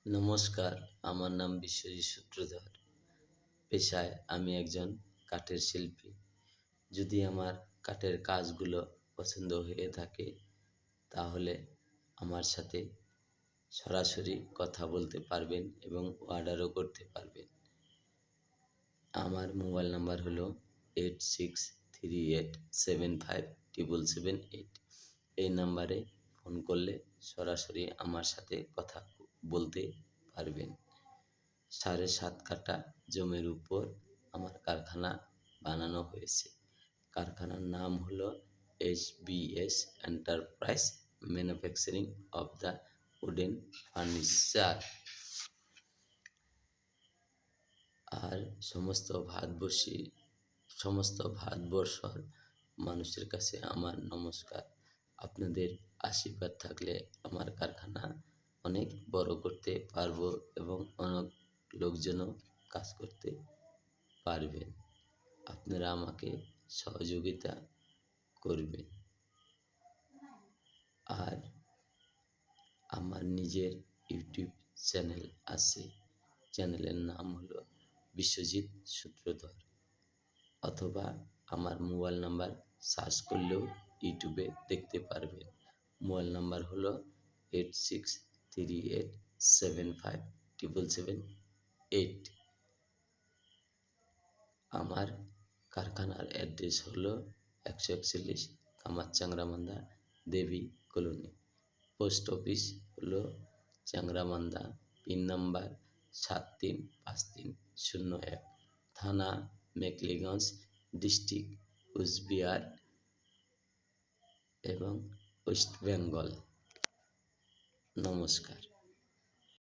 নমস্কার, আমার নাম বিশ্বজিৎ সূত্রধর। পেশায় আমি একজন কাঠের শিল্পী। যদি আমার কাঠের কাজগুলো পছন্দ হয়ে থাকে, তাহলে আমার সাথে সরাসরি কথা বলতে পারবেন এবং অর্ডারও করতে পারবেন। আমার মোবাইল নাম্বার হলো 8638757778। এই নাম্বারে ফোন করলে সরাসরি আমার সাথে কথা বলতে পারবেন। 7.5 কাঠা জমির উপর আমার কারখানা বানানো হয়েছে। কারখানার নাম হলো SBS enterprise manufacturing of the wooden furniture. আর সমস্ত ভারতবর্ষর মানুষের কাছে আমার নমস্কার। আপনাদের আশীর্বাদ থাকলে আমার কারখানা অনেক বড় করতে পারবো এবং অনেক লোকজনও কাজ করতে পারবেন। আপনারা আমাকে সহযোগিতা করবেন। আর আমার নিজের ইউটিউব চ্যানেল আছে। চ্যানেলের নাম হলো বিশ্বজিৎ সূত্রধর, অথবা আমার মোবাইল নাম্বার সার্চ করলেও ইউটিউবে দেখতে পারবেন। মোবাইল নাম্বার হলো 8638757778। আমার কারখানার অ্যাড্রেস হলো 141 কামার চাংরামান্দা দেবী কলোনি। পোস্ট অফিস হলো চাংরামান্দা, পিন নাম্বার 735301, থানা মেখলিগঞ্জ, ডিস্ট্রিক্ট কুচবিহার এবং ওয়েস্ট বেঙ্গল। নমস্কার।